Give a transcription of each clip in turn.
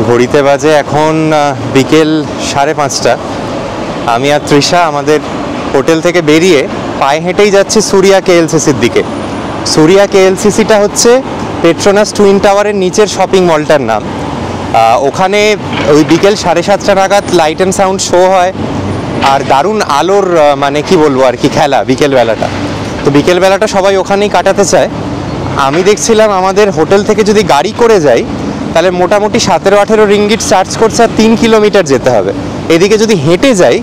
ঘড়িতে বাজে এখন বিকেল 5:30। আমি আর তৃষা আমাদের হোটেল থেকে বেরিয়ে পায়ে হেঁটেই যাচ্ছি সুরিয়া কেএলসিসির দিকে। সুরিয়া কেএলসিসিটা হচ্ছে পেট্রোনাস টুইন টাওয়ারের নিচের শপিং মলটার নাম। ওখানে ওই বিকেল 7:30 নাগাদ লাইট অ্যান্ড সাউন্ড শো হয়, আর দারুণ আলোর মানে কি বলবো আর কি খেলা বিকেলবেলাটা। তো বিকেলবেলাটা সবাই ওখানেই কাটাতে চায়। আমি দেখছিলাম আমাদের হোটেল থেকে যদি গাড়ি করে যাই তাহলে মোটামুটি 17-18 রিঙ্গিট চার্জ করছে, আর 3 কিলোমিটার যেতে হবে। এদিকে যদি হেঁটে যাই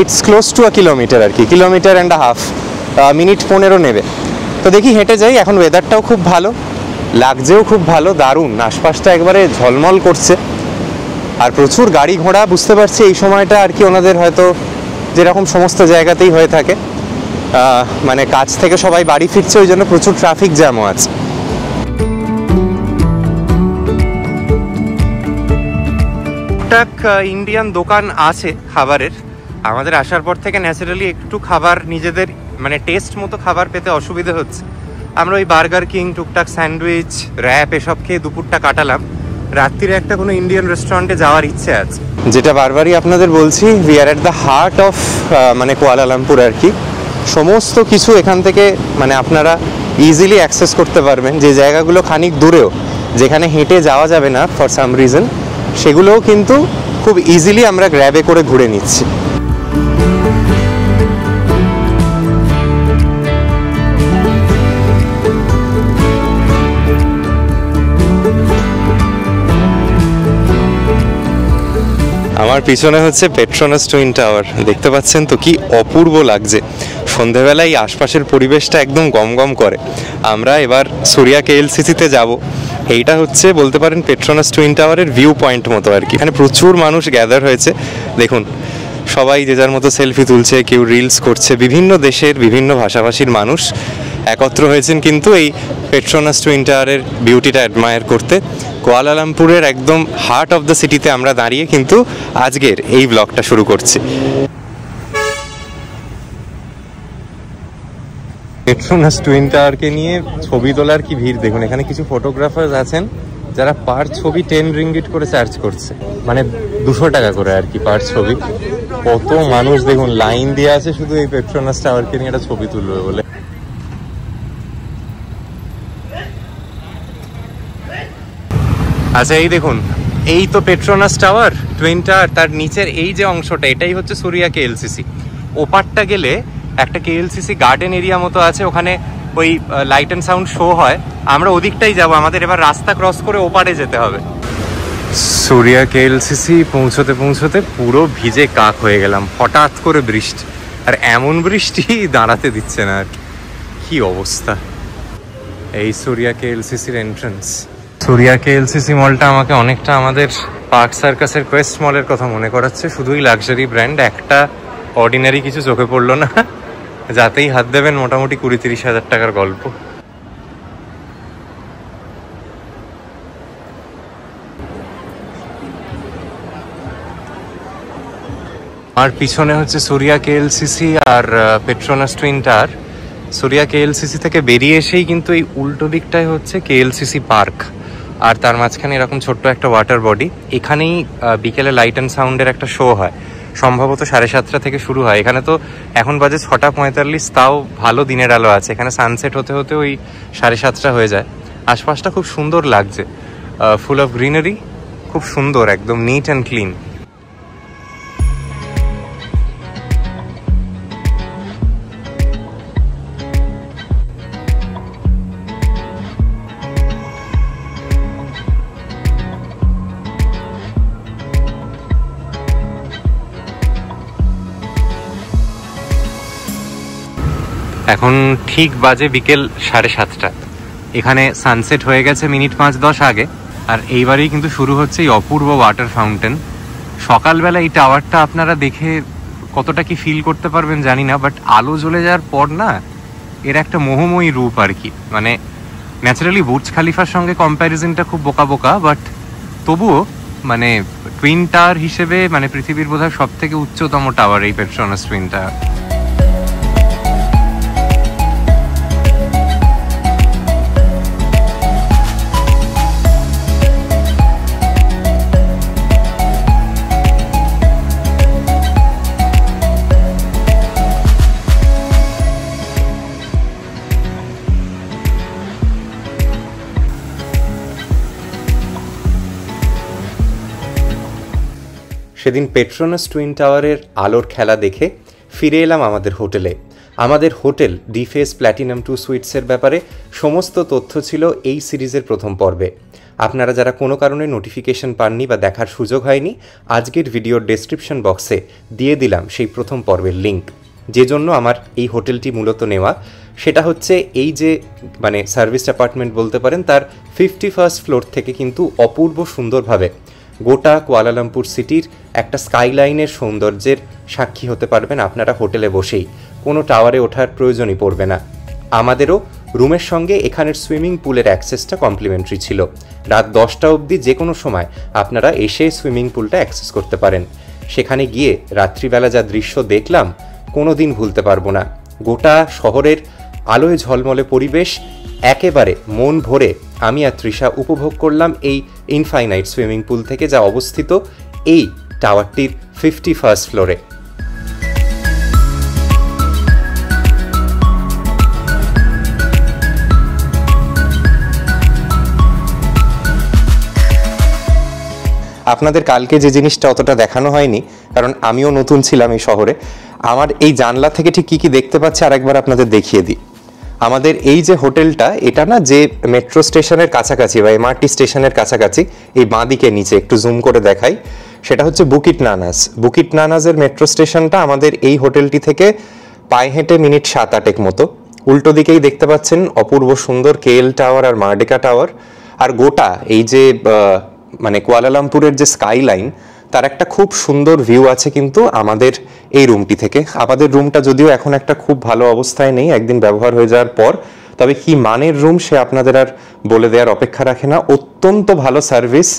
ইটস ক্লোজ টু 1 কিলোমিটার আর কি, 1.5 কিলোমিটার, মিনিট 15 নেবে। তো দেখি হেঁটে যাই। এখন ওয়েদারটাও খুব ভালো লাগছেও, খুব ভালো, দারুণ, আশপাশটা একবারে ঝলমল করছে, আর প্রচুর গাড়ি ঘোড়া। বুঝতে পারছি এই সময়টা আর কি ওনাদের হয়তো যেরকম সমস্ত জায়গাতেই হয়ে থাকে, মানে কাজ থেকে সবাই বাড়ি ফিরছে, ওই জন্য প্রচুর ট্রাফিক জ্যামও আছে। ইন্ডিয়ান দোকান আছে খাবারের। আমাদের আসার পর থেকে ন্যাচারালি একটু খাবার নিজেদের মানে টেস্ট মতো খাবার পেতে অসুবিধা হচ্ছে। আমরা ওই বার্গার কিং, টুকটাক স্যান্ডউইচ, র্যাপ এসব খেয়ে দুপুরটা কাটালাম। রাত্রিরে একটা কোনো ইন্ডিয়ান রেস্টুরেন্টে যাওয়ার ইচ্ছে আছে, যেটা বারবারই আপনাদের বলছি, we are at the heart of মানে কুয়ালালামপুর আর কি। সমস্ত কিছু এখান থেকে মানে আপনারা ইজিলি অ্যাক্সেস করতে পারবেন। যে জায়গাগুলো খানিক দূরেও, যেখানে হেঁটে যাওয়া যাবে না ফর সাম রিজন, সেগুলোও কিন্তু খুব ইজিলি আমরা গ্র্যাবে করে ঘুরে নিচ্ছি। আমার পিছনে হচ্ছে পেট্রোনাস টুইন টাওয়ার, দেখতে পাচ্ছেন তো কি অপূর্ব লাগছে। সন্ধেবেলায় এই আশপাশের পরিবেশটা একদম গমগম করে। আমরা এবার সুরিয়া কেএলসিসিতে যাব। এইটা হচ্ছে বলতে পারেন পেট্রোনাস টুইন টাওয়ারের ভিউ পয়েন্ট মতো আর কি। এখানে প্রচুর মানুষ গ্যাদার হয়েছে, দেখুন সবাই যে যার মতো সেলফি তুলছে, কেউ রিলস করছে। বিভিন্ন দেশের বিভিন্ন ভাষাভাষীর মানুষ একত্র হয়েছেন কিন্তু এই পেট্রোনাস টুইন টাওয়ারের বিউটিটা অ্যাডমায়ার করতে। কুয়ালালামপুরের একদম হার্ট অফ দ্য সিটিতে আমরা দাঁড়িয়ে কিন্তু আজকের এই ব্লগটা শুরু করছি। পেট্রোনাস টুইন টাওয়ারকে নিয়ে ছবি তোলার কি ভিড় দেখুন। এখানে কিছু ফটোগ্রাফার আছেন যারা পার ছবি 10 রিঙ্গিট করে চার্জ করছে, মানে 200 টাকা করে আর কি পার ছবি। কত মানুষ দেখুন লাইন দিয়ে আছে শুধু এই পেট্রোনাস টাওয়ারকে নিয়ে একটা ছবি তুলবে বলে। আচ্ছা এই দেখুন, এই তো পেট্রোনাস টাওয়ার টুইন টাওয়ার, তার নিচের এই যে অংশটা এটাই হচ্ছে সুরিয়া কেএলসিসি। ওপারটা গেলে একটা কেএলসিসি গার্ডেন এরিয়া মতো আছে, ওখানে ওই লাইট অ্যান্ড সাউন্ড শো হয়। আমরা ওদিকটাই যাব, আমাদের এবার রাস্তা ক্রস করে ওপারে যেতে হবে। সুরিয়া কেএলসিসি পৌঁছতে পৌঁছতে পুরো ভিজে কাক হয়ে গেলাম। হঠাৎ করে বৃষ্টি, আর এমন বৃষ্টি দাঁড়াতে দিচ্ছে না আর কি অবস্থা। এই সুরিয়া কেএলসিসির এন্ট্রান্স। সুরিয়া কেএলসিসি মলটা আমাকে অনেকটা আমাদের পার্ক সার্কাসের কোয়েস্ট মলের কথা মনে করাচ্ছে। শুধুই লাক্সারি ব্র্যান্ড, একটা অর্ডিনারি কিছু চোখে পড়লো না। যাতেই হাত দেবেন মোটামুটি 20-30 হাজার টাকার গল্প। আর পিছনে হচ্ছে সুরিয়া কেএলসিসি আর Petronas twin tower. Suria KLCC থেকে বেরিয়ে এসেই কিন্তু এই উল্টো দিকটাই হচ্ছে কেএলসিসি পার্ক, আর তার মাঝখানে এরকম ছোট্ট একটা ওয়াটার বডি। এখানেই বিকেলে লাইট অ্যান্ড সাউন্ডের একটা শো হয়, সম্ভবত 7:30 থেকে শুরু হয়। এখানে তো এখন বাজে 6:45, তাও ভালো দিনের আলো আছে। এখানে সানসেট হতে হতে ওই 7:30 হয়ে যায়। আশপাশটা খুব সুন্দর লাগছে, ফুল অফ গ্রিনারি, খুব সুন্দর, একদম নিট অ্যান্ড ক্লিন। এখন ঠিক বাজে বিকেল 7:30। এখানে সানসেট হয়ে গেছে মিনিট 5-10 আগে, আর এইবারেই কিন্তু শুরু হচ্ছে এই অপূর্ব ওয়াটার ফাউন্টেন। সকালবেলা এই টাওয়ারটা আপনারা দেখে কতটা কি ফিল করতে পারবেন জানি না, বাট আলো জ্বলে যাওয়ার পর না এর একটা মোহময়ী রূপ আর কি। মানে ন্যাচারালি বুর্জ খালিফার সঙ্গে কম্প্যারিজনটা খুব বোকা বোকা, বাট তবুও মানে টুইন টাওয়ার হিসেবে মানে পৃথিবীর বোধহয় সব থেকে উচ্চতম টাওয়ার এই পেট্রোনাস টুইন টাওয়ার। সেদিন পেট্রোনাস টুইন টাওয়ারের আলোর খেলা দেখে ফিরে এলাম আমাদের হোটেলে। আমাদের হোটেল ডিফেস প্ল্যাটিনাম 2 সুইটসের ব্যাপারে সমস্ত তথ্য ছিল এই সিরিজের প্রথম পর্বে। আপনারা যারা কোনো কারণে নোটিফিকেশন পাননি বা দেখার সুযোগ হয়নি, আজকের ভিডিওর ডেসক্রিপশন বক্সে দিয়ে দিলাম সেই প্রথম পর্বের লিঙ্ক। যে জন্য আমার এই হোটেলটি মূলত নেওয়া সেটা হচ্ছে এই যে মানে সার্ভিস অ্যাপার্টমেন্ট বলতে পারেন, তার 51st ফ্লোর থেকে কিন্তু অপূর্ব সুন্দরভাবে গোটা কুয়ালালামপুর সিটির একটা স্কাইলাইনের সৌন্দর্যের সাক্ষী হতে পারবেন আপনারা হোটেলে বসেই। কোনো টাওয়ারে ওঠার প্রয়োজনই পড়বে না। আমাদেরও রুমের সঙ্গে এখানের সুইমিং পুলের অ্যাক্সেসটা কমপ্লিমেন্টারি ছিল। রাত 10টা অবধি যে কোনো সময় আপনারা এসে সুইমিং পুলটা অ্যাক্সেস করতে পারেন। সেখানে গিয়ে রাত্রিবেলা যা দৃশ্য দেখলাম কোনো দিন ভুলতে পারবো না। গোটা শহরের আলোয় ঝলমলে পরিবেশ একেবারে মন ভরে আমি আর তৃষা উপভোগ করলাম এই ইনফাইনাইট সুইমিং পুল থেকে, যা অবস্থিত এই টাওয়ারটির 51st ফ্লোরে। আপনাদের কালকে যে জিনিসটা অতটা দেখানো হয়নি, কারণ আমিও নতুন ছিলাম এই শহরে, আমার এই জানলা থেকে ঠিক কী কী দেখতে পাচ্ছি আরেকবার আপনাদের দেখিয়ে দিই। আমাদের এই যে হোটেলটা, এটা না যে মেট্রো স্টেশনের কাছাকাছি বা এমআরটি স্টেশনের কাছাকাছি, এই বাঁদিকে নিচে একটু জুম করে দেখাই, সেটা হচ্ছে বুকিট নানাস। বুকিট নানাসের মেট্রো স্টেশনটা আমাদের এই হোটেলটি থেকে পায়ে হেঁটে মিনিট 7-8 মতো। উল্টো দিকেই দেখতে পাচ্ছেন অপূর্ব সুন্দর কেএল টাওয়ার আর মার্ডেকা টাওয়ার। আর গোটা এই যে মানে কুয়ালালামপুরের যে স্কাইলাইন, তার একটা খুব সুন্দর ভিউ আছে কিন্তু আমাদের এই রুমটি থেকে। আমাদের রুমটা যদিও এখন একটা খুব ভালো অবস্থায় নেই, একদিন ব্যবহার হয়ে যাওয়ার পর, তবে কি মানের রুম সে আপনাদের আর বলে দেওয়ার অপেক্ষা রাখে না। অত্যন্ত ভালো সার্ভিস,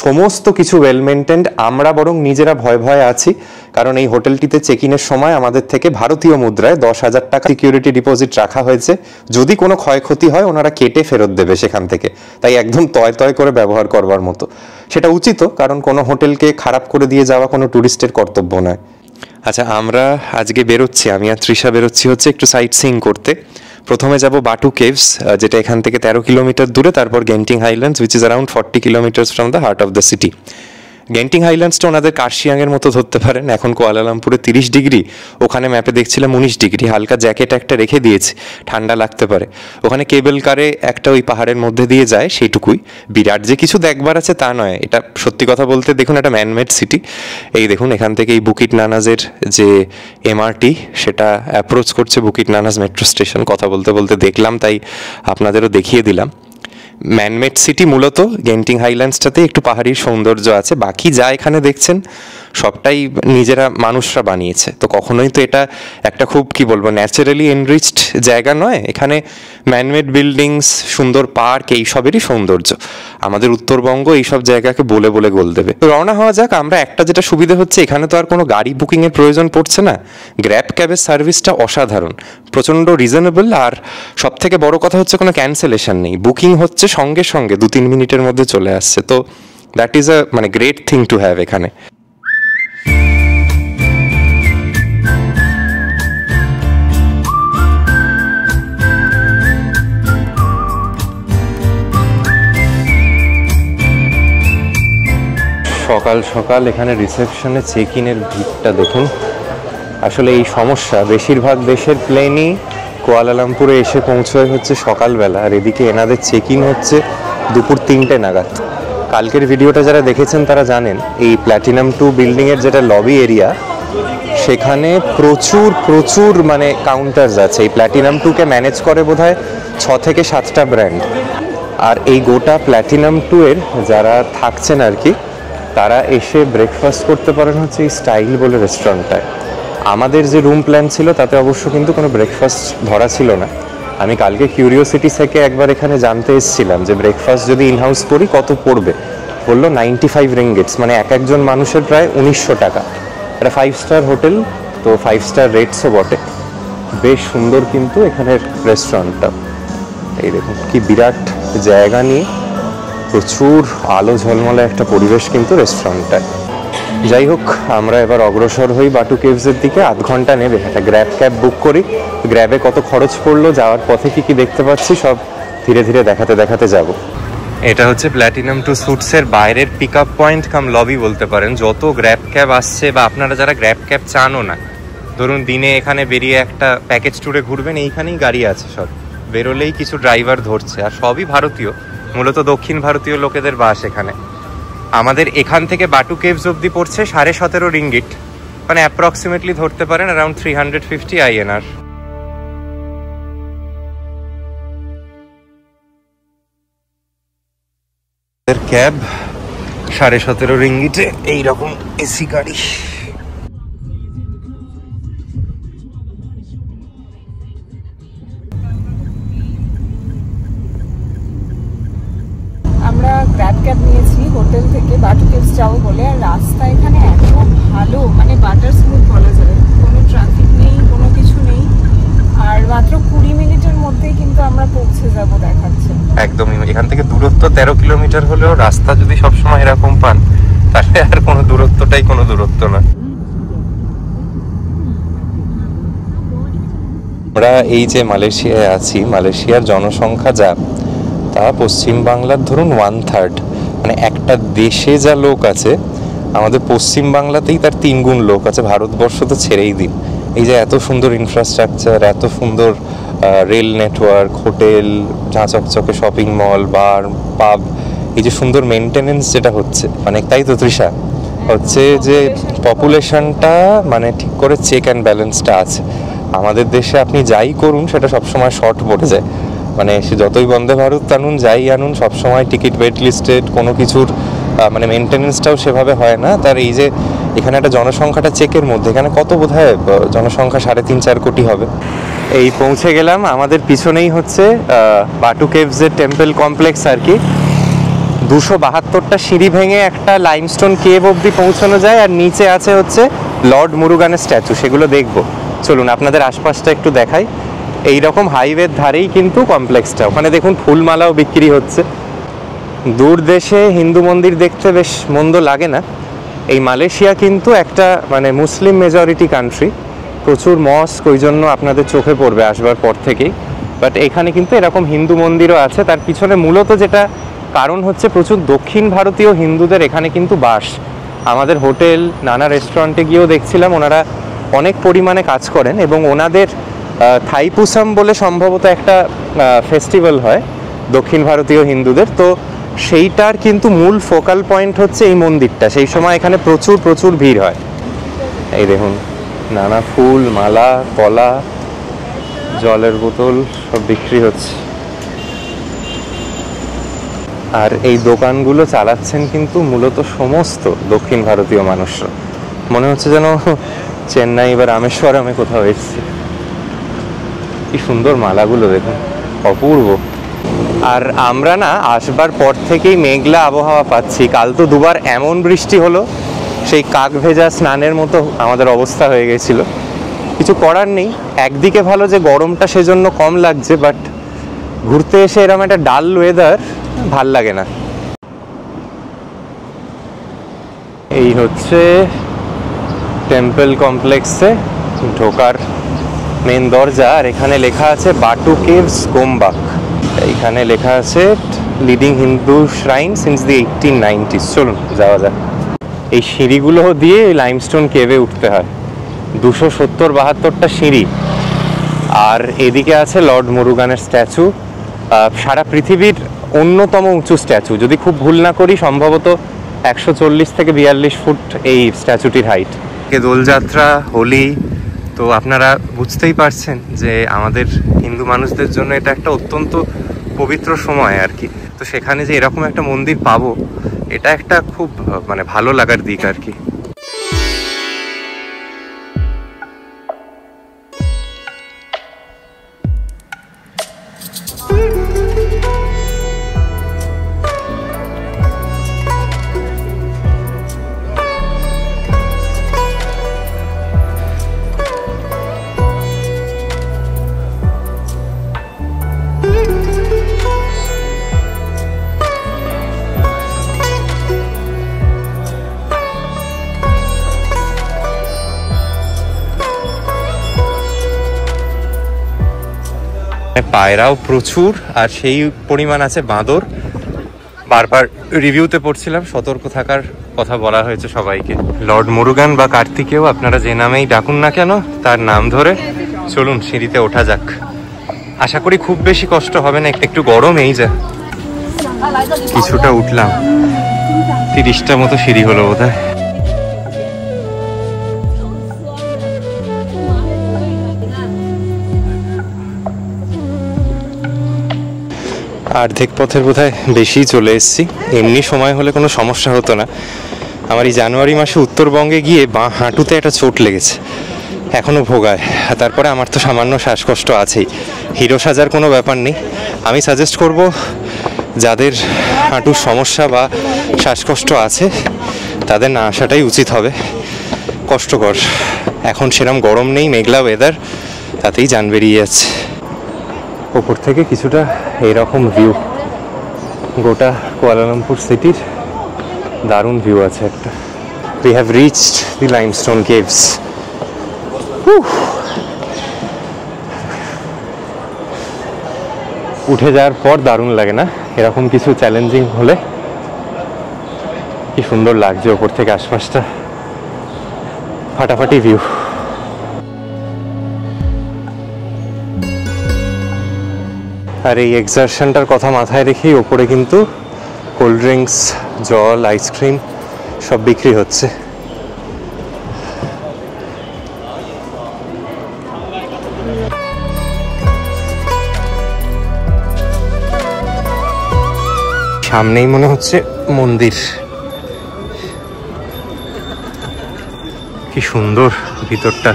সমস্ত কিছু ওয়েল মেনটেন্ড। আমরা বরং নিজেরা ভয়ে আছি, কারণ এই হোটেলটিতে চেক ইনের সময় আমাদের থেকে ভারতীয় মুদ্রায় 10,000 টাকা সিকিউরিটি ডিপোজিট রাখা হয়েছে। যদি কোনো ক্ষয়ক্ষতি হয় ওনারা কেটে ফেরত দেবে সেখান থেকে, তাই একদম তয় করে ব্যবহার করবার মতো। সেটা উচিত, কারণ কোনো হোটেলকে খারাপ করে দিয়ে যাওয়া কোনো ট্যুরিস্টের কর্তব্য নয়। আচ্ছা, আমরা আজকে বেরোচ্ছি, আমি আর তৃষা বেরোচ্ছি হচ্ছে একটু সাইট সিইং করতে। প্রথমে যাব বাটু কেভস, যেটা এখান থেকে 13 কিলোমিটার দূরে, তারপর Genting Highlands which is around 40 kilometres from the heart of the city. Genting হাইল্যান্ডসটা ওনাদের কার্শিয়াংয়ের মতো ধরতে পারেন। এখন কুয়ালালামপুরে 30 ডিগ্রি, ওখানে ম্যাপে দেখছিলাম 19 ডিগ্রি। হালকা জ্যাকেট একটা রেখে দিয়েছি, ঠান্ডা লাগতে পারে। ওখানে কেবল কারে একটা ওই পাহাড়ের মধ্যে দিয়ে যায়, সেইটুকুই। বিরাট যে কিছু দেখবার আছে তা নয়। এটা সত্যি কথা বলতে দেখুন একটা ম্যানমেড সিটি। এই দেখুন এখান থেকে এই বুকিট নানাসের যে এমআরটি, সেটা অ্যাপ্রোচ করছে বুকিট নানাস মেট্রো স্টেশন। কথা বলতে বলতে দেখলাম, তাই আপনাদেরও দেখিয়ে দিলাম। ম্যানমেড সিটি মূলত, গেন্টিং হাইল্যান্ডসটাতে একটু পাহাড়ির সৌন্দর্য আছে, বাকি যা এখানে দেখছেন সবটাই নিজেরা মানুষরা বানিয়েছে। তো কখনোই তো এটা একটা খুব কি বলবো ন্যাচারালি এনরিচড জায়গা নয়। এখানে ম্যানমেড বিল্ডিংস, সুন্দর পার্ক, এইসবেরই সৌন্দর্য। আমাদের উত্তরবঙ্গ এইসব জায়গাকে বলে গোল দেবে। তো রওনা হওয়া যাক। আমরা একটা যেটা সুবিধা হচ্ছে, এখানে তো আর কোনো গাড়ি বুকিংয়ের প্রয়োজন পড়ছে না। গ্র্যাব ক্যাবের সার্ভিসটা অসাধারণ, প্রচণ্ড রিজনেবল। আর সব থেকে বড় কথা হচ্ছে কোনো ক্যান্সেলেশন নেই, বুকিং হচ্ছে সঙ্গে 2-3 মিনিটের মধ্যে চলে আসছে। তো দ্যাট ইজ মানে গ্রেট থিং টু হ্যাভ এখানে। সকাল সকাল এখানে রিসেপশনে চেক ইনের ভিড়টা দেখুন। আসলে এই সমস্যা, বেশিরভাগ দেশের প্লেনই কুয়ালালামপুরে এসে পৌঁছয় হচ্ছে সকালবেলা, আর এদিকে এনাদের চেক ইন হচ্ছে দুপুর 3টে নাগাদ। কালকের ভিডিওটা যারা দেখেছেন তারা জানেন এই প্ল্যাটিনাম 2 বিল্ডিংয়ের যেটা লবি এরিয়া, সেখানে প্রচুর প্রচুর মানে কাউন্টার্স আছে। এই প্ল্যাটিনাম 2-কে ম্যানেজ করে বোধহয় 6 থেকে 7টা ব্র্যান্ড। আর এই গোটা প্ল্যাটিনাম 2-এর যারা থাকছেন আর কি, তারা এসে ব্রেকফাস্ট করতে পারেন হচ্ছে এই স্টাইল বলে রেস্টুরেন্টটায়। আমাদের যে রুম প্ল্যান ছিল তাতে অবশ্য কিন্তু কোনো ব্রেকফাস্ট ধরা ছিল না। আমি কালকে কিউরিওসিটি থেকে একবার এখানে জানতে এসেছিলাম যে ব্রেকফাস্ট যদি ইনহাউস করি কত পড়বে। বললো 95 রিঙ্গিটস, মানে একজন মানুষের প্রায় 1900 টাকা। এটা 5 স্টার হোটেল, তো 5 স্টার রেটসও বটে। বেশ সুন্দর কিন্তু এখানের রেস্টুরেন্টটা। এই দেখুন কি বিরাট জায়গা নিয়ে, প্রচুর আলো ঝলমলে একটা পরিবেশ কিন্তু রেস্টুরেন্টটায়। যাই হোক, আমরা এবার অগ্রসর হই বাটু কেভসের দিকে। আধ ঘন্টা নেবে, একটা গ্র্যাব ক্যাব বুক করি। গ্র্যাবে কত খরচ পড়লো, যাওয়ার পথে কি কি দেখতে পাচ্ছি সব ধীরে ধীরে দেখাতে দেখাতে যাব। এটা হচ্ছে প্ল্যাটিনাম 2 স্যুটসের বাইরের পিক আপ পয়েন্ট কাম লবি বলতে পারেন। যত গ্র্যাব ক্যাব আসছে বা আপনারা যারা গ্র্যাব ক্যাব চানও না, ধরুন দিনে এখানে বেরিয়ে একটা প্যাকেজ ট্যুরে ঘুরবেন, এইখানেই গাড়ি আছে সব। বেরোলেই কিছু ড্রাইভার ধরছে, আর সবই ভারতীয়, মূলত দক্ষিণ ভারতীয় লোকেদের বাস এখানে। আমাদের এখান থেকে বাটু কেভস অব্দি পড়ছে 17.5 রিঙ্গিট, মানে অ্যাপ্রক্সিমেটলি ধরতে পারেন অ্যারাউন্ড 350 INR। ক্যাব 17.5 রিঙ্গিটে এইরকম এসি গাড়ি। আমরা গ্র্যাব ক্যাব নিয়েছি হোটেল থেকে বাটু কেভস যাবো বলে। আর রাস্তা এখানে এত ভালো, মানে বাটার স্মুথ বলা যায়, কোনো ট্রাফিক নেই, কোনো কিছু নেই। আর মাত্র 20 মিনিটের মধ্যেই কিন্তু আমরা পৌঁছে যাব দেখাচ্ছে। একদমই, এখান থেকে দূরত্ব 13 কিলোমিটার হলেও রাস্তা যদি সবসময় এরকম পান তাহলে আর কোনো দূরত্বটাই কোনো দূরত্ব না। আমরা এই যে মালয়েশিয়ায় আছি, মালয়েশিয়ার জনসংখ্যা যা, তা পশ্চিমবাংলার ধরুন 1/3, মানে একটা দেশে যা লোক আছে আমাদের পশ্চিমবাংলাতেই তার 3 গুণ লোক আছে। ভারতবর্ষ তো ছেড়েই দিন। এই যে এত সুন্দর ইনফ্রাস্ট্রাকচার, এত সুন্দর রেল নেটওয়ার্ক, হোটেল, ঝাঁচকচকে শপিং মল, বার, পাব, এই যে সুন্দর মেনটেনেন্স যেটা হচ্ছে, মানে তাই তো তৃষা, হচ্ছে যে পপুলেশনটা মানে ঠিক করে চেক অ্যান্ড ব্যালেন্সটা আছে। আমাদের দেশে আপনি যাই করুন সেটা সবসময় শর্ট পড়ে যায়, মানে সে যতই বন্দে ভারত আনুন, যাই আনুন, সবসময় টিকিট ওয়েট লিস্টেড, কোনো কিছুর মানে মেনটেনেন্সটাও সেভাবে হয় না। তার এই যে এখানে একটা জনসংখ্যাটা চেকের মধ্যে, এখানে কত বোধহয় জনসংখ্যা 3.5-4 কোটি হবে। এই পৌঁছে গেলাম, আমাদের পিছনেই হচ্ছে বাটু কেভসের টেম্পল কমপ্লেক্স আর কি। 272টা সিঁড়ি ভেঙে একটা লাইমস্টোন কেভ অবধি পৌঁছানো যায়, আর নিচে আছে হচ্ছে লর্ড মুরুগানের স্ট্যাচু, সেগুলো দেখবো। চলুন আপনাদের আশপাশটা একটু দেখাই। এইরকম হাইওয়ের ধারেই কিন্তু কমপ্লেক্সটা, ওখানে দেখুন ফুলমালাও বিক্রি হচ্ছে। দূর দেশে হিন্দু মন্দির দেখতে বেশ মন্দ লাগে না। এই মালয়েশিয়া কিন্তু একটা মানে মুসলিম মেজরিটি কান্ট্রি, প্রচুর মস্ক, ওই জন্য আপনাদের চোখে পড়বে আসবার পর থেকেই। বাট এখানে কিন্তু এরকম হিন্দু মন্দিরও আছে। তার পিছনে মূলত যেটা কারণ হচ্ছে, প্রচুর দক্ষিণ ভারতীয় হিন্দুদের এখানে কিন্তু বাস। আমাদের হোটেল, নানা রেস্টুরেন্টে গিয়েও দেখছিলাম ওনারা অনেক পরিমাণে কাজ করেন, এবং ওনাদের থাইপুসাম বলে সম্ভবত একটা ফেস্টিভ্যাল হয় দক্ষিণ ভারতীয় হিন্দুদের, তো সেইটার কিন্তু মূল ফোকাল পয়েন্ট হচ্ছে এই মন্দিরটা। সেই সময় এখানে প্রচুর প্রচুর ভিড় হয়। এই দেখুন নানা ফুল, মালা, কলা, জলের বোতল সব বিক্রি হচ্ছে। আর এই দোকানগুলো চালাচ্ছেন কিন্তু মূলত সমস্ত দক্ষিণ ভারতীয় মানুষরা। মনে হচ্ছে যেন চেন্নাই বা রামেশ্বরমে কোথাও এসেছি। কি সুন্দর মালাগুলো দেখুন, অপূর্ব। আর আমরা না আসবার পর থেকেই মেঘলা আবহাওয়া পাচ্ছি। কাল তো দুবার এমন বৃষ্টি হলো, সেই কাক ভেজা স্নানের মতো আমাদের অবস্থা হয়ে গেছিল। কিছু করার নেই, একদিকে ভালো যে গরমটা সেজন্য কম লাগছে, বাট ঘুরতে এসে এরকম একটা ডাল ওয়েদার ভাল লাগে না। এই হচ্ছে টেম্পল কমপ্লেক্সে ঢোকার মেন দরজা, আর এখানে লেখা আছে বাটু কেভস গোমবাক। এইখানে লেখা আছে লিডিং হিন্দু শ্রাইন সিন্স দি 1890s। চলুন যাওয়া যাক। এই সিঁড়িগুলো দিয়ে লাইমস্টোন কেভে উঠতে হয়, 270-72টা সিঁড়ি। আর এদিকে আছে লর্ড মুরুগানের স্ট্যাচু, সারা পৃথিবীর অন্যতম উঁচু স্ট্যাচু। যদি খুব ভুল না করি সম্ভবত 140 থেকে 42 ফুট এই স্ট্যাচুটির হাইট। দোলযাত্রা, হোলি, তো আপনারা বুঝতেই পারছেন যে আমাদের হিন্দু মানুষদের জন্য এটা একটা অত্যন্ত পবিত্র সময় আর কি। তো সেখানে যে এরকম একটা মন্দির পাবো, এটা একটা খুব মানে ভালো লাগার দিক আর কি। পায়রাও প্রচুর, আর সেই পরিমাণ আছে বাঁদর। বারবার রিভিউতে পড়ছিলাম সতর্ক থাকার কথা বলা হয়েছে সবাইকে। লর্ড মুরুগান বা কার্তিকেও আপনারা যে নামেই ডাকুন না কেন, তার নাম ধরে চলুন সিঁড়িতে ওঠা যাক। আশা করি খুব বেশি কষ্ট হবে না, একটু গরম এই যা। কিছুটা উঠলাম, 30টা মতো সিঁড়ি হলো বোধহয়। অর্ধেক পথের বোধহয় বেশি চলে এসেছি। এমনি সময় হলে কোনো সমস্যা হতো না। আমার এই জানুয়ারি মাসে উত্তরবঙ্গে গিয়ে বাঁ হাঁটুতে একটা চোট লেগেছে, এখনও ভোগায়। তারপরে আমার তো সামান্য শ্বাসকষ্ট আছেই। হিরো সাজার কোনো ব্যাপার নেই। আমি সাজেস্ট করব যাদের হাঁটুর সমস্যা বা শ্বাসকষ্ট আছে তাদের না আসাটাই উচিত হবে। কষ্টকর, এখন সেরকম গরম নেই, মেঘলা ওয়েদার, তাতেই জান বেরিয়ে যাচ্ছে। ওপর থেকে কিছুটা এইরকম ভিউ, গোটা কুয়ালালামপুর সিটির দারুণ ভিউ আছে একটা। We have reached the limestone caves. উঠে যাওয়ার পর দারুণ লাগে না? এরকম কিছু চ্যালেঞ্জিং হলে কি সুন্দর লাগছে ওপর থেকে আশপাশটা, ফাটাফাটি ভিউ। আর এই এক্সারশনটার কথা মাথায় রেখেই ওপরে কিন্তু কোল্ড ড্রিঙ্কস, জল, আইসক্রিম সব বিক্রি হচ্ছে। সামনেই মনে হচ্ছে মন্দির। কি সুন্দর ভিতরটা।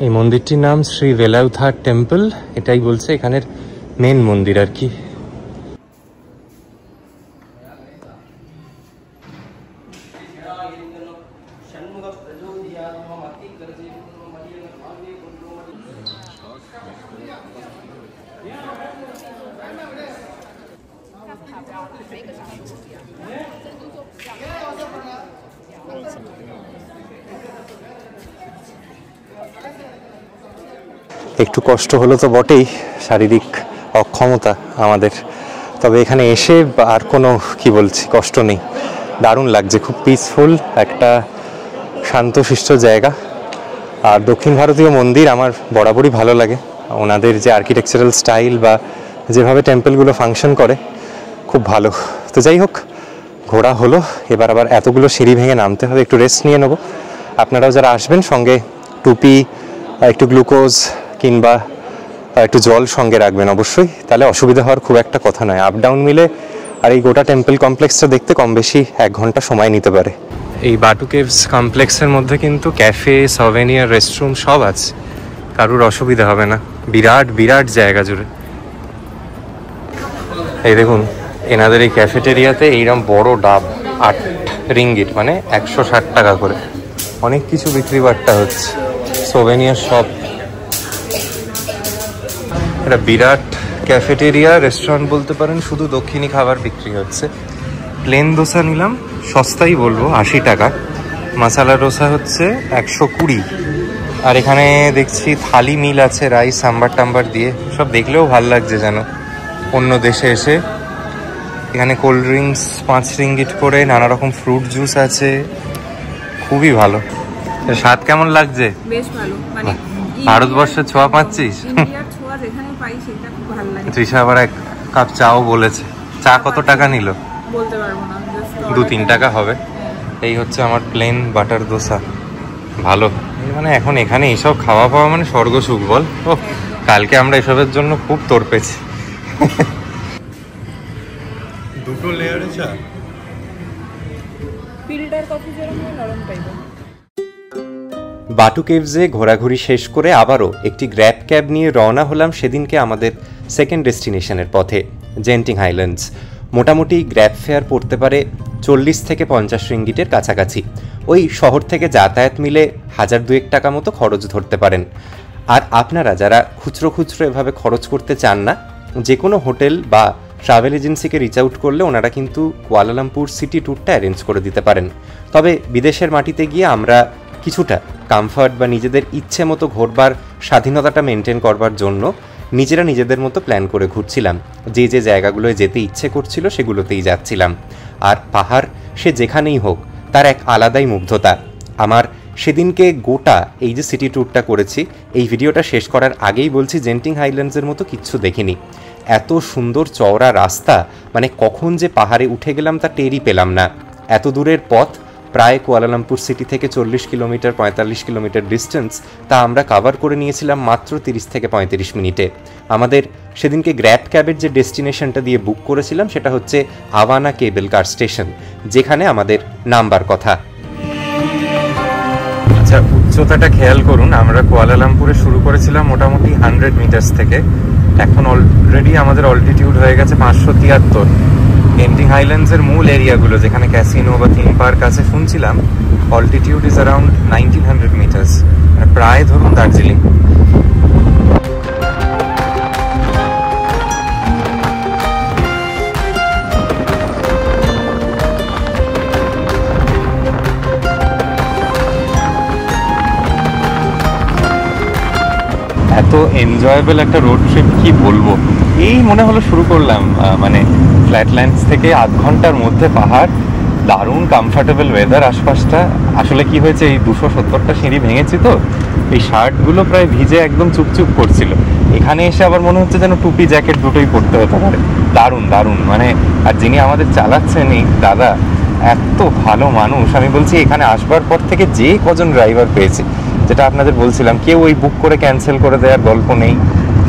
এই মন্দিরটির নাম শ্রী ভেলাউথার টেম্পল, এটাই বলছে এখানের মেন মন্দির আর কি। একটু কষ্ট হলো তো বটেই, শারীরিক অক্ষমতা আমাদের, তবে এখানে এসে আর কোনো কি বলছি কষ্ট নেই। দারুণ লাগছে, খুব পিসফুল একটা শান্তশিষ্ট জায়গা। আর দক্ষিণ ভারতীয় মন্দির আমার বরাবরই ভালো লাগে। ওনাদের যে আর্কিটেকচারাল স্টাইল বা যেভাবে টেম্পলগুলো ফাংশন করে খুব ভালো। তো যাই হোক, ঘোরা হলো, এবার আবার এতগুলো সিঁড়ি ভেঙে নামতে হবে, একটু রেস্ট নিয়ে নেবো। আপনারাও যারা আসবেন সঙ্গে টুপি, একটু গ্লুকোজ কিংবা একটু জল সঙ্গে রাখবেন অবশ্যই, তাহলে অসুবিধা হওয়ার খুব একটা কথা নয়। আপ ডাউন মিলে আর এই গোটা টেম্পল কমপ্লেক্সটা দেখতে কম বেশি 1 ঘন্টা সময় নিতে পারে। এই বাটু কেভস কমপ্লেক্সের মধ্যে কিন্তু ক্যাফে, সভেনিয়ার, রেস্টরুম সব আছে, কারুর অসুবিধা হবে না। বিরাট বিরাট জায়গা জুড়ে। এই দেখুন, এনাদের এই ক্যাফেটেরিয়াতে এইরকম বড় ডাব 8 রিঙ্গিট, মানে 160 টাকা করে অনেক কিছু বিক্রি বাট্টা হচ্ছে। সোভেনিয়ার শপ, এটা বিরাট ক্যাফেটেরিয়া, রেস্টুরেন্ট বলতে পারেন, শুধু দক্ষিণী খাবার বিক্রি হচ্ছে। প্লেন দোসা নিলাম, সস্তাই বলবো, 80 টাকা। মশালা ডোসা হচ্ছে 120। আর এখানে দেখছি থালি মিল আছে, রাইস সাম্বার টাম্বার দিয়ে, সব দেখলেও ভাল লাগছে যেন অন্য দেশে এসে। এখানে কোল্ড ড্রিঙ্কস 5 রিঙ্গিট করে, নানা রকম ফ্রুট জুস আছে, খুবই ভালো। স্বাদ কেমন লাগছে? বেশ ভালো, মানে ভারতবর্ষের ছোঁয়া পাচ্ছিস? ইন্ডিয়ার ছোঁয়া যেখানে পাই সেটা খুব ভালো লাগে। তৃষা আবার এক কাপ চাও বলেছে। চা কত টাকা নিল? বলতে পারবো না, 2-3 টাকা হবে। এই হচ্ছে আমার প্লেন বাটার দোসা, ভালো। মানে এখন এখানে এইসব খাওয়া পাওয়া মানে স্বর্গ সুখ বল। ও কালকে আমরা এসবের জন্য খুব তোড়পেছি। দুটো লেয়ারে চা, ফিল্টার কফি যেরকম নরম টাইপের। বাটু কেভসে ঘোরাঘুরি শেষ করে আবারও একটি গ্র্যাব ক্যাব নিয়ে রওনা হলাম সেদিনকে আমাদের সেকেন্ড ডেস্টিনেশনের পথে, জেন্টিং হাইল্যান্ডস। মোটামুটি গ্র্যাব ফেয়ার পড়তে পারে 40 থেকে 50 রিঙ্গিটের কাছাকাছি। ওই শহর থেকে যাতায়াত মিলে 1000-2000 টাকা মতো খরচ ধরতে পারেন। আর আপনারা যারা খুচরো খুচরো এভাবে খরচ করতে চান না, যে কোনো হোটেল বা ট্রাভেল এজেন্সিকে রিচ আউট করলে ওনারা কিন্তু কুয়ালালামপুর সিটি ট্যুরটা অ্যারেঞ্জ করে দিতে পারেন। তবে বিদেশের মাটিতে গিয়ে আমরা কিছুটা কমফর্ট বা নিজেদের ইচ্ছে মতো ঘোরবার স্বাধীনতাটা মেনটেন করবার জন্য নিজেরা নিজেদের মতো প্ল্যান করে ঘুরছিলাম। যে যে জায়গাগুলোয় যেতে ইচ্ছে করছিল সেগুলোতেই যাচ্ছিলাম। আর পাহাড় সে যেখানেই হোক তার এক আলাদাই মুগ্ধতা। আমার সেদিনকে গোটা এই যে সিটি ট্যুরটা করেছি, এই ভিডিওটা শেষ করার আগেই বলছি জেন্টিং হাইল্যান্ডসের মতো কিচ্ছু দেখিনি। এত সুন্দর চওড়া রাস্তা, মানে কখন যে পাহাড়ে উঠে গেলাম তা টেরই পেলাম না। এত দূরের পথ, প্রায় কুয়ালালামপুর সিটি থেকে 40 কিলোমিটার 45 কিলোমিটার ডিস্টেন্স, তা আমরা কাভার করে নিয়েছিলাম মাত্র 30 থেকে 35 মিনিটে। আমাদের সেদিনকে গ্র্যাব ক্যাবের যে ডেস্টিনেশনটা দিয়ে বুক করেছিলাম সেটা হচ্ছে আওয়ানা কেবল কার স্টেশন, যেখানে আমাদের নামবার কথা। আচ্ছা, উচ্চতাটা খেয়াল করুন। আমরা কুয়ালালামপুরে শুরু করেছিলাম মোটামুটি 100 মিটার্স থেকে, এখন অলরেডি আমাদের অল্টিটিউড হয়ে গেছে 573। জেন্টিং হাইল্যান্ডসের মূল এরিয়াগুলো যেখানে ক্যাসিনো বা থিম পার্ক আছে শুনছিলাম, অল্টিটিউড ইজ অ্যারাউন্ড 1900 মিটার্স, প্রায় ধরুন দার্জিলিং। এত এনজয়েবল একটা রোড ট্রিপ কি বলবো। এই মনে হলো শুরু করলাম, মানে ফ্ল্যাটল্যান্ডস থেকে আধ ঘন্টার মধ্যে পাহাড়, দারুণ কমফর্টেবল ওয়েদার আশপাশটা। আসলে কি হয়েছে, এই 270টা সিঁড়ি ভেঙেছি তো এই শার্টগুলো প্রায় ভিজে একদম চুপচুপ করছিল। এখানে এসে আবার মনে হচ্ছে যেন টুপি জ্যাকেট দুটোই পরতে হতে পারে। দারুণ দারুণ মানে। আর যিনি আমাদের চালাচ্ছেন এই দাদা, এত ভালো মানুষ। আমি বলছি এখানে আসবার পর থেকে যে কজন ড্রাইভার পেয়েছে, যেটা আপনাদের বলছিলাম, কেউ ওই বুক করে ক্যান্সেল করে দেওয়ার গল্প নেই।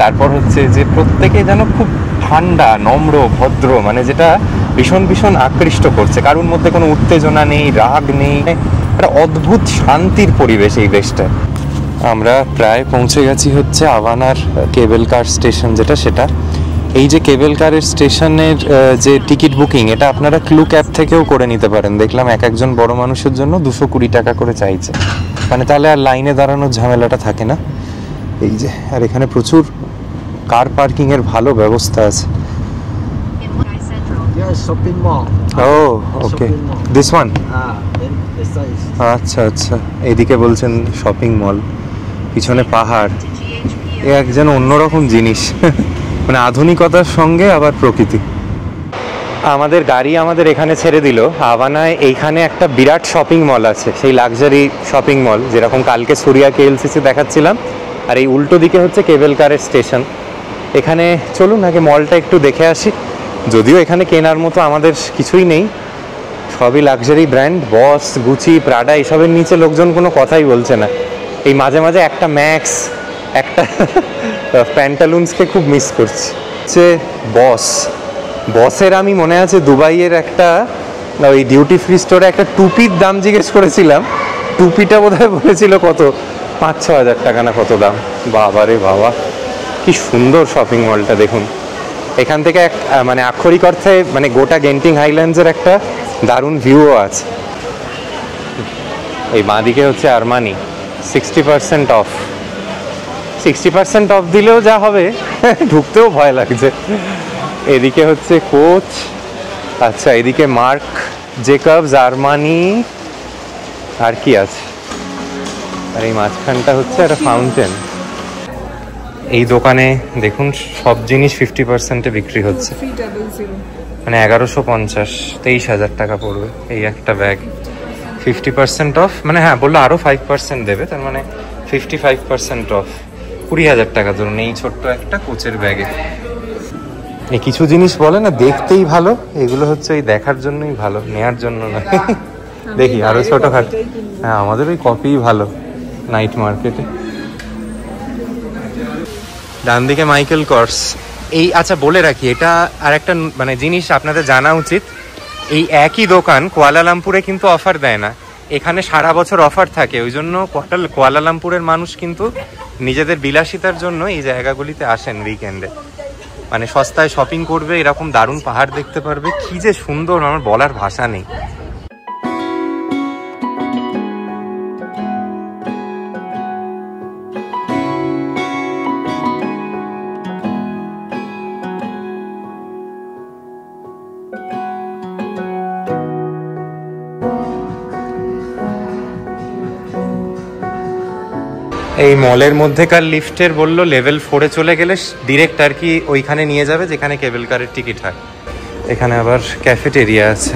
তারপর হচ্ছে যে প্রত্যেকে যেন খুব ঠান্ডা, নম্র, ভদ্র, মানে যেটা ভীষণ ভীষণ আকৃষ্ট করছে। কারোর মধ্যে কোনো উত্তেজনা নেই, রাগ নেই, একটা অদ্ভুত শান্তির পরিবেশ এই দেশটা। আমরা প্রায় পৌঁছে গেছি হচ্ছে আওয়ানার কেবল কার স্টেশন, যেটা সেটা। এই যে কেবল কারের স্টেশনের যে টিকিট বুকিং, এটা আপনারা ক্লু ক্যাব থেকেও করে নিতে পারেন। দেখলাম এক একজন বড় মানুষের জন্য 220 টাকা করে চাইছে, মানে তাহলে আর লাইনে দাঁড়ানোর ঝামেলাটা থাকে না। এই যে, আর এখানে প্রচুর কার পার্কিং এর ভালো ব্যবস্থা আছে। shopping mall. ও okay, this one. Then the size. আচ্ছা আচ্ছা, এদিকে বলছেন শপিং মল, পিছনে পাহাড়। এ এক যেন অন্যরকম জিনিস, মানে আধুনিকতার সঙ্গে আবার প্রকৃতি। আমাদের গাড়ি আমাদের এখানে ছেড়ে দিল আওয়ানায়। এইখানে একটা বিরাট শপিং মল আছে, সেই লাক্সারি শপিং মল যেরকম কালকে সুরিয়া কেএলসিসি দেখাচ্ছিলাম। আর এই উল্টো দিকে হচ্ছে কেবল কারের স্টেশন। এখানে চলুন আগে মলটা একটু দেখে আসি। যদিও এখানে কেনার মতো আমাদের কিছুই নেই, সবই লাক্সারি ব্র্যান্ড, বস, গুচি, প্রাডা, এসবের নিচে লোকজন কোনো কথাই বলছে না। এই মাঝে মাঝে একটা ম্যাক্স, একটা প্যান্টালুন্সকে খুব মিস করছি। হচ্ছে বসের আমি মনে আছে দুবাইয়ের একটা ওই ডিউটি ফ্রি স্টোরে একটা টুপির দাম জিজ্ঞেস করেছিলাম। টুপিটা বোধহয় বলেছিল কত, 5-6 হাজার টাকা না কত দাম। বাবা রে বাবা, কি সুন্দর শপিং মলটা দেখুন। এখান থেকে এক মানে আক্ষরিক অর্থে মানে গোটা জেন্টিং হাইল্যান্ডসের একটা দারুণ ভিউও আছে। এই বাঁদিকে হচ্ছে আরমানি, 60% অফ। 60% অফ দিলেও যা হবে, ঢুকতেও ভয় লাগছে। এদিকে হচ্ছে কোচ, আচ্ছা এদিকে মার্ক জেকবস, আরমানি, আর কি আছে। আর এই মাঝখানটা হচ্ছে একটা ফাউন্টেন। এই দোকানে দেখুন সব জিনিস 50%-এ বিক্রি হচ্ছে, মানে 1150, 23,000 টাকা পড়বে এই একটা ব্যাগ। 50% অফ, মানে হ্যাঁ বললো আরও 5% দেবে, তার মানে 55% অফ, 20,000 টাকা ধরুন এই ছোট্ট একটা কোচের ব্যাগে। এই কিছু জিনিস বলে না দেখতেই ভালো, এগুলো হচ্ছে ওই দেখার জন্যই ভালো, নেয়ার জন্য না। দেখি আরো ছোটখাটো। হ্যাঁ, আমাদের ওই কপিই ভালো নাইট মার্কেটে। ডান দিকে মাইকেল কর্স। এই আচ্ছা বলে রাখি, এটা আর একটা মানে জিনিস আপনাদের জানা উচিত, এই একই দোকান কুয়ালালামপুরে কিন্তু অফার দেয় না, এখানে সারা বছর অফার থাকে। ওই জন্য কুয়ালালামপুরের মানুষ কিন্তু নিজেদের বিলাসিতার জন্য এই জায়গাগুলিতে আসেন উইকেন্ডে, মানে সস্তায় শপিং করবে, এরকম দারুণ পাহাড় দেখতে পারবে। কি যে সুন্দর, আমার বলার ভাষা নেই। এই মলের মধ্যেকার লিফটের বললো লেভেল 4-এ চলে গেলে ডিরেক্ট আর কি ওইখানে নিয়ে যাবে যেখানে কেবল কারের টিকিট হয়। এখানে আবার ক্যাফেটেরিয়া আছে।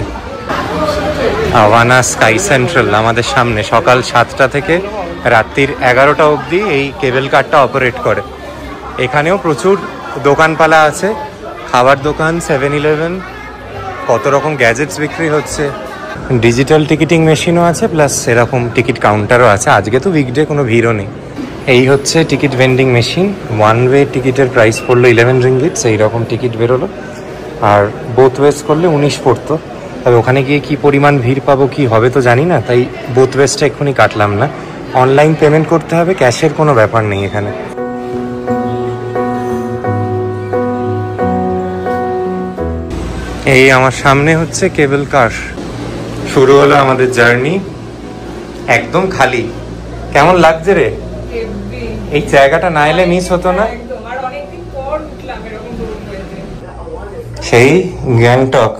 আওয়ানা স্কাই সেন্ট্রাল আমাদের সামনে, সকাল 7টা থেকে রাত্রির 11টা অবধি এই কেবল কারটা অপারেট করে। এখানেও প্রচুর দোকানপালা আছে, খাবার দোকান, 7-Eleven, কত রকম গ্যাজেটস বিক্রি হচ্ছে। ডিজিটাল টিকিটিং মেশিনও আছে, প্লাস এরকম টিকিট কাউন্টারও আছে। আজকে তো উইকডে, কোনো ভিড়ও নেই। এই হচ্ছে ticket vending machine. One way টিকিটের প্রাইস পড়লো 11 রিঙ্গিটস, এইরকম টিকিট বেরোলো। আর বোথ ওয়েজ করলে 19 পড়তো। তবে ওখানে গিয়ে কি পরিমাণ ভিড় পাবো, কি হবে তো জানি না, তাই বোথ ওয়েজটা এক্ষুনি কাটলাম না। অনলাইন পেমেন্ট করতে হবে, ক্যাশের কোনো ব্যাপার নেই এখানে। এই আমার সামনে হচ্ছে কেবল কার। শুরু হলো আমাদের জার্নি, একদম খালি। কেমন লাগছে রে? এই জায়গাটা না এলে মিস হতো না। সেই গ্যাংটক,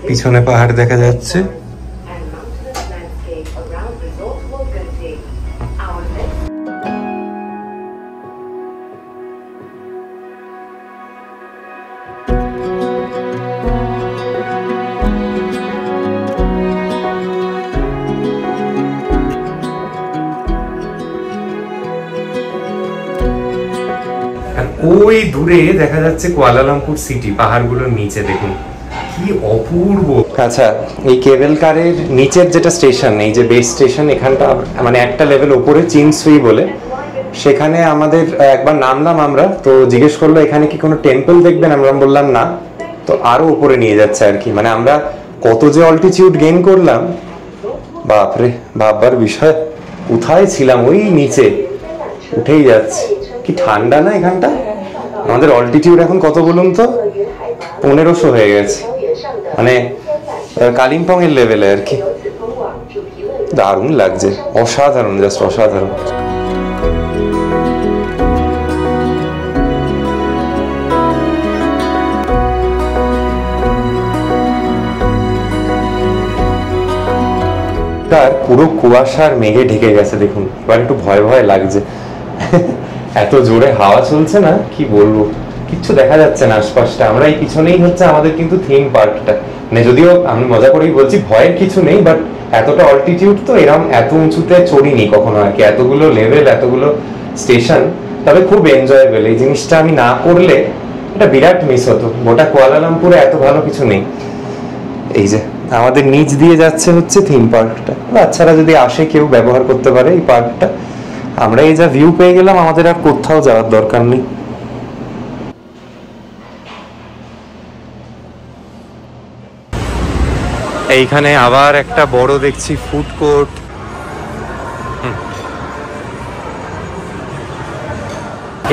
পিছনে পাহাড় দেখা যাচ্ছে। ওই দূরে দেখা যাচ্ছে কুয়ালালামপুর সিটি, পাহাড়গুলোর নিচে দেখুন কি অপূর্ব। আচ্ছা, এই কেবল কারের নিচের যেটা স্টেশন, এই যে বেস স্টেশন, এখানটা মানে একটা লেভেল উপরে চিনসুই বলে, সেখানে আমাদের একবার নামলাম আমরা। তো জিজ্ঞেস করলো এখানে কি কোনো টেম্পল দেখবেন, আমরা বললাম না। তো আরো উপরে নিয়ে যাচ্ছে আর কি, মানে আমরা কত যে অল্টিটিউড গেইন করলাম, বাপরে ভাববার বিষয়। কোথায় ছিলাম, ওই নিচে উঠেই যাচ্ছে। কি ঠান্ডা না এখানটা। আমাদের অল্টিটিউড এখন কত বলুন তো, 1500 হয়ে গেছে, মানে কালিম্পং এর লেভেলে আর কি। দারুণ লাগছে, অসাধারণ, জাস্ট অসাধারণ। তার পুরো কুয়াশার মেঘে ঢেকে গেছে দেখুন, এবার একটু ভয় ভয় লাগছে। এত জোরে হাওয়া চলছে না, কি বলবো, কিচ্ছু দেখা যাচ্ছে না আশপাশটা। আমরা এই পিছনেই হচ্ছে আমাদের কিন্তু থিম পার্কটা, মানে যদিও আমি মজা করেই বলছি, ভয়ের কিছু নেই, বাট এতটা অল্টিটিউড তো এরকম এত উঁচুতে চড়িনি কখনো আর কি, এতগুলো লেভেল, এতগুলো স্টেশন। তবে খুব এনজয়েবল। এই জিনিসটা আমি না করলে এটা বিরাট মিস হতো। গোটা কুয়ালালামপুরে এত ভালো কিছু নেই। এই যে আমাদের নিচ দিয়ে যাচ্ছে হচ্ছে থিম পার্কটা, বাচ্চারা যদি আসে কেউ ব্যবহার করতে পারে এই পার্কটা। আমরা এই যা ভিউ পেয়ে গেলাম, আমাদের আর কোথাও যাওয়ার দরকার নেই। এইখানে আবার একটা বড় দেখছি ফুড কোর্ট।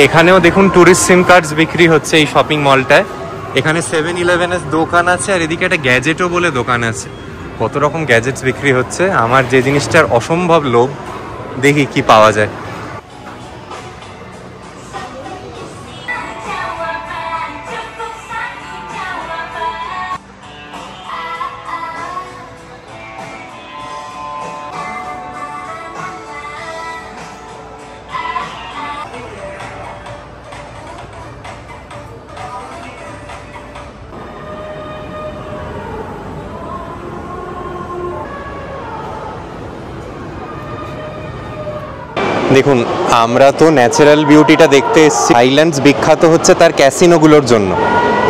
এখানেও দেখুন টুরিস্ট সিম কার্ডস বিক্রি হচ্ছে এই শপিং মলটায়। এখানে 7-Eleven-এর দোকান আছে, আর এদিকে একটা গ্যাজেটও বলে দোকান আছে। কত রকম গ্যাজেটস বিক্রি হচ্ছে। আমার যে জিনিসটার অসম্ভব লোভ, দেখি কি পাওয়া যায়। দেখুন, আমরা তো ন্যাচারাল বিউটিটা দেখতে এসেছি। আইল্যান্ডস বিখ্যাত হচ্ছে তার ক্যাসিনোগুলোর জন্য।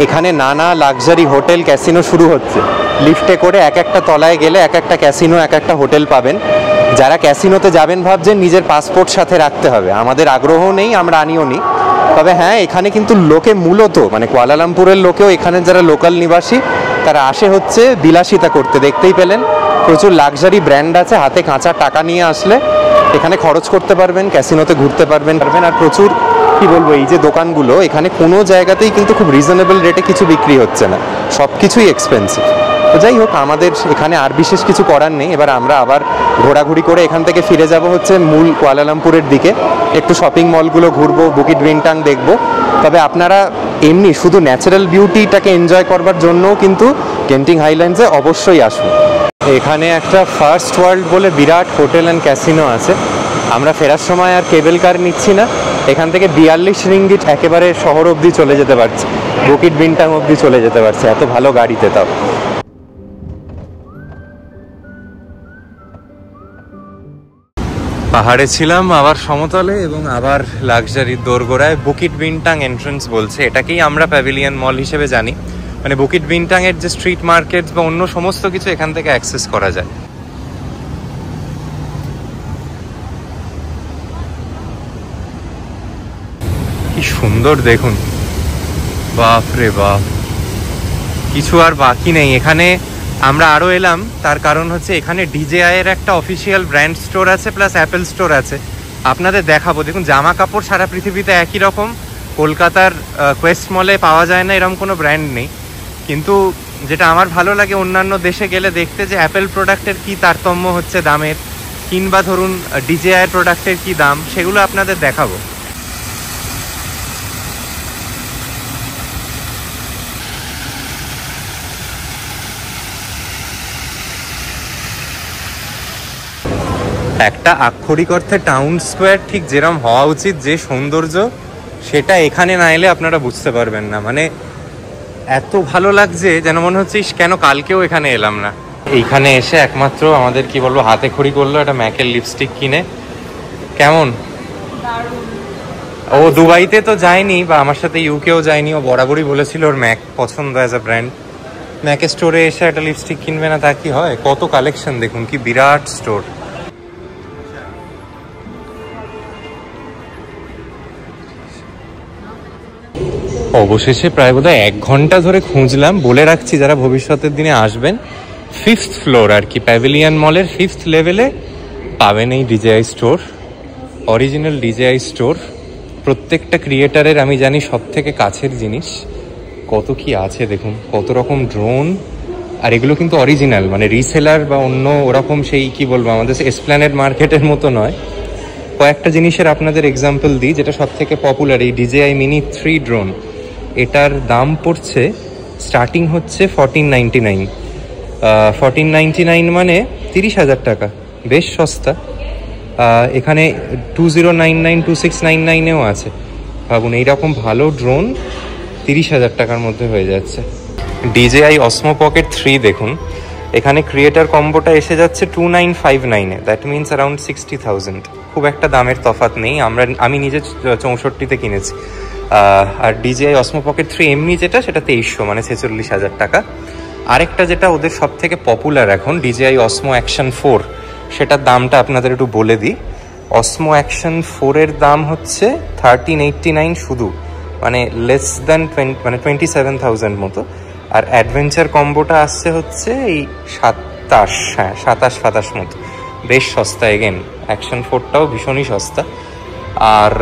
এখানে নানা লাক্সারি হোটেল ক্যাসিনো শুরু হচ্ছে। লিফটে করে এক একটা তলায় গেলে এক একটা ক্যাসিনো, এক একটা হোটেল পাবেন। যারা ক্যাসিনোতে যাবেন ভাবছেন নিজের পাসপোর্ট সাথে রাখতে হবে, আমাদের আগ্রহ নেই, আমরা আনিও নি। তবে হ্যাঁ, এখানে কিন্তু লোকে মূলত মানে কুয়ালালামপুরের লোকেও, এখানে যারা লোকাল নিবাসী তারা আসে হচ্ছে বিলাসিতা করতে। দেখতেই পেলেন প্রচুর লাক্সারি ব্র্যান্ড আছে, হাতে কাঁচা টাকা নিয়ে আসলে এখানে খরচ করতে পারবেন, ক্যাসিনোতে ঘুরতে পারবেন। আর প্রচুর কি বলবো, এই যে দোকানগুলো, এখানে কোনো জায়গাতেই কিন্তু খুব রিজনেবল রেটে কিছু বিক্রি হচ্ছে না, সব কিছুই এক্সপেন্সিভ। তো যাই হোক, আমাদের এখানে আর বিশেষ কিছু করার নেই। এবার আমরা আবার ঘোরাঘুরি করে এখান থেকে ফিরে যাব হচ্ছে মূল কুয়ালালামপুরের দিকে। একটু শপিং মলগুলো ঘুরবো, বুকিট বিনটাং দেখবো। তবে আপনারা এমনি শুধু ন্যাচারাল বিউটিটাকে এনজয় করবার জন্যও কিন্তু গেন্টিং হাইল্যান্ডসে অবশ্যই আসুন। এখানে একটা ফার্স্ট ওয়ার্ল্ড বলে বিরাট হোটেল অ্যান্ড ক্যাসিনো আছে। আমরা ফেরার সময় আর কেবল কার নিচ্ছি না, এখান থেকে 42 রিঙ্গিট একেবারে শহর অবধি চলে যেতে পারছি, বুকিট বিনটাং অবধি চলে যেতে পারছি, এত ভালো গাড়িতে। তাও পাহাড়ে ছিলাম, আবার সমতলে, এবং আবার লাক্সারির দোরগোড়ায়। বুকিট বিনটাং এন্ট্রান্স বলছে, এটাকেই আমরা প্যাভিলিয়ন মল হিসেবে জানি। মানে বুকিট বিনটাং এর যে স্ট্রিট মার্কেট বা অন্য সমস্ত কিছু এখান থেকে অ্যাক্সেস করা যায়। কি সুন্দর দেখুন, বাপ রে বাপ, কিছু আর বাকি নেই। এখানে আমরা আরও এলাম, তার কারণ হচ্ছে এখানে ডিজেআই এর একটা অফিসিয়াল ব্র্যান্ড স্টোর আছে, প্লাস অ্যাপেল স্টোর আছে। আপনাদের দেখাবো। দেখুন, জামা কাপড় সারা পৃথিবীতে একই রকম। কলকাতার কোয়েস্ট মলে পাওয়া যায় না এরকম কোনো ব্র্যান্ড নেই, কিন্তু যেটা আমার ভালো লাগে অন্যান্য দেশে গেলে দেখতে, যে অ্যাপেল প্রোডাক্টের কী তারতম্য হচ্ছে দামের, কিংবা ধরুন ডিজেআই প্রোডাক্টের কী দাম, সেগুলো আপনাদের দেখাবো। একটা আক্ষরিক অর্থে টাউন স্কোয়ার ঠিক যেরকম হওয়া উচিত, যে সৌন্দর্য, সেটা এখানে না এলে আপনারা বুঝতে পারবেন না। মানে এত ভালো লাগছে যেন মনে হচ্ছে কেন কালকেও এখানে এলাম না। এইখানে এসে একমাত্র আমাদের কি বলবো, হাতে খড়ি করলো একটা ম্যাকের লিপস্টিক কিনে। কেমন? ও দুবাইতে তো যায়নি, বা আমার সাথে ইউকেও যায়নি, ও বরাবরই বলেছিল ওর ম্যাক পছন্দ অ্যাজ আ ব্র্যান্ড। ম্যাকের স্টোরে এসে একটা লিপস্টিক কিনবে না, তা কি হয়? কত কালেকশন দেখুন, কি বিরাট স্টোর। অবশেষে প্রায় বোধহয় 1 ঘন্টা ধরে খুঁজলাম। বলে রাখছি যারা ভবিষ্যতের দিনে আসবেন, 5th ফ্লোর আর কি, প্যাভিলিয়ন মলের 5th লেভেলে পাবেন এই DJI store, original DJI store. প্রত্যেকটা ক্রিয়েটারের আমি জানি সব থেকে কাছের জিনিস। কত কি আছে দেখুন, কত রকম ড্রোন। আর এগুলো কিন্তু অরিজিনাল, মানে রিসেলার বা অন্য ওরকম সেই কি বলবো, আমাদের এসপ্ল্যানেড মার্কেটের মতো নয়। কয়েকটা জিনিসের আপনাদের এক্সাম্পল দিই, যেটা সব থেকে পপুলার, এই ডিজেআই মিনি 3 ড্রোন। এটার দাম পড়ছে, স্টার্টিং হচ্ছে 1499। 1499 মানে 30,000 টাকা, বেশ সস্তা। এখানে 2099, 2699-এও আছে। ভাবুন, এইরকম ভালো ড্রোন 30,000 টাকার মধ্যে হয়ে যাচ্ছে। ডিজেআই অসমো পকেট 3 দেখুন, এখানে ক্রিয়েটার কম্বোটা এসে যাচ্ছে 2959-এ, দ্যাট মিনস অ্যারাউন্ড 60,000। খুব একটা দামের তফাৎ নেই। আমি নিজে 64-তে কিনেছি। আর ডিজেআই অসমো পকেট 3 এমনি যেটা, সেটা 2300, মানে 46,000 টাকা। আরেকটা যেটা ওদের সব থেকে পপুলার এখন, ডিজেআই অসমো অ্যাকশন 4, সেটার দামটা আপনাদের একটু বলে দিই। অসমো অ্যাকশন 4-এর দাম হচ্ছে 1389 শুধু, মানে লেস দ্যান 27,000 মতো। আর অ্যাডভেঞ্চার কম্বোটা আসছে হচ্ছে এই 27 মতো, বেশ সস্তা। এগেন অ্যাকশন 4টাও ভীষণই সস্তা। আর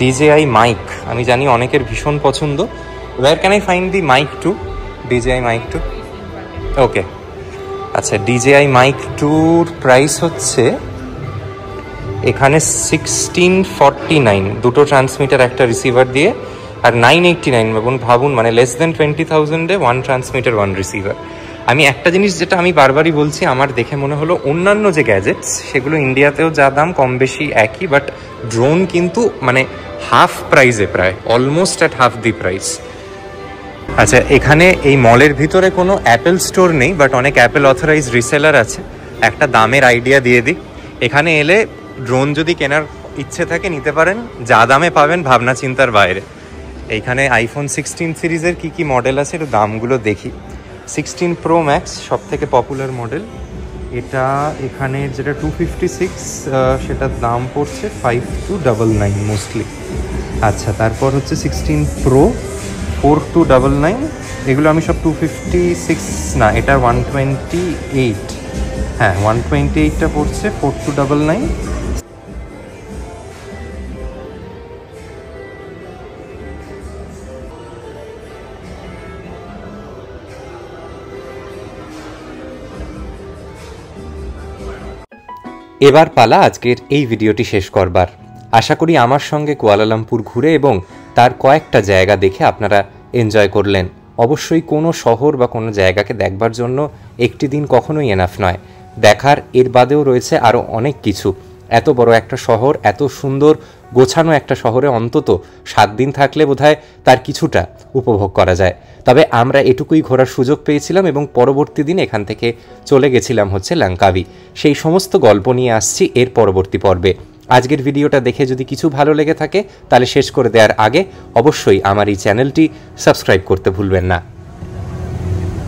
ডিজেআই মাইক, আমি জানি অনেকের ভীষণ পছন্দ। Where can I find the mic 2? DJI mic 2, okay. আচ্ছা, ডিজেআই মাইক 2-র প্রাইস হচ্ছে এখানে 1649, দুটো ট্রান্সমিটার একটা রিসিভার দিয়ে। আর 989 ভাবুন, মানে লেস দেন 20,000-এ 1 ট্রান্সমিটার 1 রিসিভার। আমি একটা জিনিস যেটা আমি বারবারই বলছি, আমার দেখে মনে হলো অন্যান্য যে গ্যাজেটস, সেগুলো ইন্ডিয়াতেও যা দাম কম বেশি একই, বাট ড্রোন কিন্তু মানে হাফ প্রাইসে, প্রায় almost at half the price. আচ্ছা, এখানে এই মলের ভিতরে কোনো অ্যাপেল স্টোর নেই, বাট অনেক অ্যাপেল অথরাইজড রিসেলার আছে। একটা দামের আইডিয়া দিয়ে দিই, এখানে এলে ড্রোন যদি কেনার ইচ্ছে থাকে নিতে পারেন, যা দামে পাবেন ভাবনা চিন্তার বাইরে। এইখানে আইফোন 16 সিরিজের কি মডেল আছে একটু দামগুলো দেখি। 16 প্রো ম্যাক্স সব থেকে পপুলার মডেল, এটা এখানে যেটা 256 সেটার দাম পড়ছে 5299 মোস্টলি। আচ্ছা, তারপর হচ্ছে 16 প্রো 4299, এগুলো আমি সব 256 না, এটা 128, হ্যাঁ 128টা পড়ছে 4299। এবার পালা আজকের এই ভিডিওটি শেষ করবার। আশা করি আমার সঙ্গে কুয়ালালামপুর ঘুরে এবং তার কয়েকটা জায়গা দেখে আপনারা এনজয় করলেন। অবশ্যই কোনো শহর বা কোনো জায়গাকে দেখবার জন্য একটি দিন কখনোই এনাফ নয়, দেখার এর বাদেও রয়েছে আরও অনেক কিছু। এত বড় একটা শহর, এত সুন্দর গোছানো একটা শহরে অন্তত 7 দিন থাকলে বোধহয় তার কিছুটা উপভোগ করা যায়। তবে আমরা এটুকুই ঘোরার সুযোগ পেয়েছিলাম এবং পরবর্তী দিন এখান থেকে চলে গেছিলাম হচ্ছে লঙ্কাবি। সেই সমস্ত গল্প নিয়ে আসছি এর পরবর্তী পর্বে। আজকের ভিডিওটা দেখে যদি কিছু ভালো লেগে থাকে তাহলে শেষ করে দেওয়ার আগে অবশ্যই আমার এই চ্যানেলটি সাবস্ক্রাইব করতে ভুলবেন না।